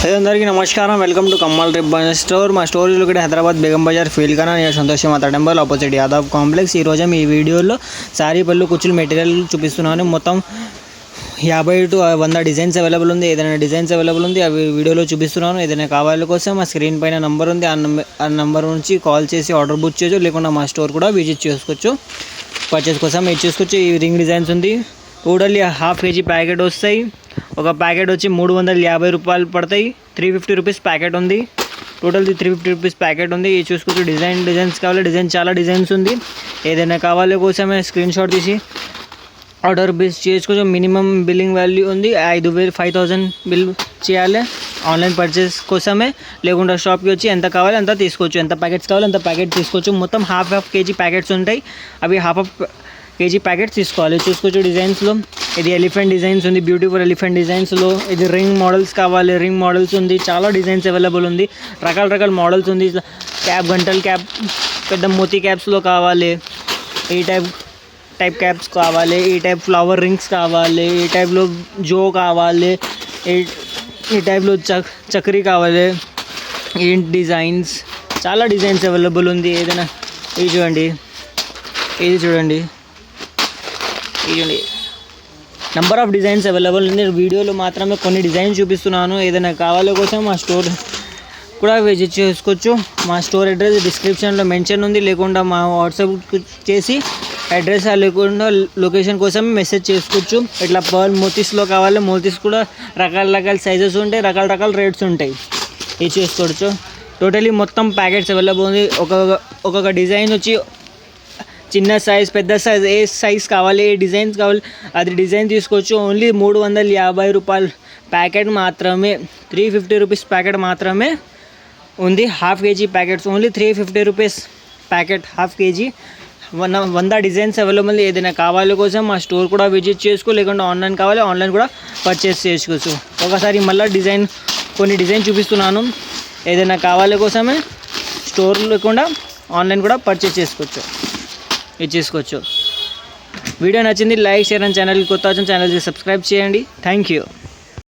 అందరికీ నమస్కారం. Welcome to Kammal ribbon store. మా స్టోర్ ఇక్కడ హైదరాబాద్ బేగం బజార్ ఫీల్ కన్నా నేను సంతోష్ మాత టెంపుల్ ఆపోజిట్ యాదవ్ కాంప్లెక్స్. ఈరోజు ఈ వీడియోలో శారీ పళ్ళు కుచ్చులు మెటీరియల్ చూపిస్తున్నాను. మొత్తం 50 to 100 డిజైన్స్ అవైలబుల్ ఉంది. ఏదైనా డిజైన్స్ అవైలబుల్ ఉంది అవి వీడియోలో చూపిస్తున్నాను. ఏదైనా కావాలి కోసం మా స్క్రీన్ పైన నెంబర్ ఉంది. ఆ నెంబర్ నుంచి కాల్ చేసి ఆర్డర్ బుక్ చేయొచ్చు, లేకుండా మా స్టోర్ కూడా విజిట్ చేసుకోవచ్చు. పర్చేస్ కోసం ఇది చేసుకోవచ్చు. ఈ రింగ్ డిజైన్స్ ఉంది. టోటల్లీ ½ kg ప్యాకెట్ వస్తాయి. ఒక ప్యాకెట్ వచ్చి 350 రూపాయలు పడతాయి. 350 రూపీస్ ప్యాకెట్ ఉంది. టోటల్ది 350 రూపీస్ ప్యాకెట్ ఉంది. ఇది చూసుకోవచ్చు. డిజైన్స్ కావాలి, చాలా డిజైన్స్ ఉంది. ఏదైనా కావాలి కోసమే స్క్రీన్ షాట్ తీసి ఆర్డర్ బేస్ చేసుకోవచ్చు. మినిమం బిల్లింగ్ వాల్యూ ఉంది 5000 బిల్ చేయాలి ఆన్లైన్ పర్చేస్ కోసమే, లేకుండా షాప్కి వచ్చి ఎంత కావాలి అంత తీసుకోవచ్చు. ఎంత ప్యాకెట్స్ కావాలి అంత ప్యాకెట్ తీసుకోవచ్చు. మొత్తం ½ kg ప్యాకెట్స్ ఉంటాయి. అవి ½ kg ప్యాకెట్స్ తీసుకోవాలి. చూసుకోవచ్చు. డిజైన్స్లో ఇది ఎలిఫెంట్ డిజైన్స్ ఉంది. బ్యూటిఫుల్ ఎలిఫెంట్ డిజైన్స్లో ఇది రింగ్ మోడల్స్ కావాలి, రింగ్ మోడల్స్ ఉంది. చాలా డిజైన్స్ అవైలబుల్ ఉంది. రకాల మోడల్స్ ఉంది. క్యాప్, గంటల్ క్యాప్, పెద్ద మోతీ క్యాప్స్లో కావాలి, ఈ టైప్ క్యాప్స్ కావాలి, ఈ టైప్ ఫ్లవర్ రింగ్స్ కావాలి, ఈ టైప్లో జో కావాలి, ఈ టైప్లో చక్రీ కావాలి. ఈ డిజైన్స్ చాలా డిజైన్స్ అవైలబుల్ ఉంది. ఏదైనా ఇది చూడండి, ఇది చూడండి, నెంబర్ ఆఫ్ డిజైన్స్ అవైలబుల్ ఉంది. వీడియోలో మాత్రమే కొన్ని డిజైన్స్ చూపిస్తున్నాను. ఏదైనా కావాలో కోసం మా స్టోర్ కూడా విజిట్ చేసుకోవచ్చు. మా స్టోర్ అడ్రస్ డిస్క్రిప్షన్లో మెన్షన్ ఉంది, లేకుండా మా వాట్సాప్ చేసి అడ్రస్ లేకుండా లొకేషన్ కోసం మెసేజ్ చేసుకోవచ్చు. ఇట్లా పర్ల్ మోతీస్లో కావాలి, మోతీస్ కూడా రకాల సైజెస్ ఉంటాయి, రకాల రేట్స్ ఉంటాయి. ఇది చేసుకోవచ్చు. టోటలీ మొత్తం ప్యాకెట్స్ అవైలబుల్ ఉంది. ఒక్కొక్క డిజైన్ వచ్చి చిన్న సైజ్, పెద్ద సైజ్, ఏ సైజ్ కావాలి, ఏ డిజైన్స్ కావాలి అది డిజైన్ తీసుకోవచ్చు. ఓన్లీ 350 రూపాయలు ప్యాకెట్ మాత్రమే, 350 రూపీస్ ప్యాకెట్ మాత్రమే ఉంది. ½ kg packets only 350 rupees packet, ½ kg. 100 designs available. ఏదైనా కావాలి కోసం మా స్టోర్ కూడా విజిట్ చేసుకో, లేకుండా ఆన్లైన్ కావాలి ఆన్లైన్ కూడా పర్చేస్ చేసుకోవచ్చు. ఒకసారి మళ్ళీ కొన్ని డిజైన్ చూపిస్తున్నాను. ఏదైనా కావాలి కోసమే స్టోర్ లేకుండా ఆన్లైన్ కూడా పర్చేస్ చేసుకోవచ్చు. వీడియో నచ్చింది లైక్, షేర్ అండ్ ఛానల్ కొత్త వచ్చిన ఛానల్కి సబ్స్క్రైబ్ చేయండి. Thank you.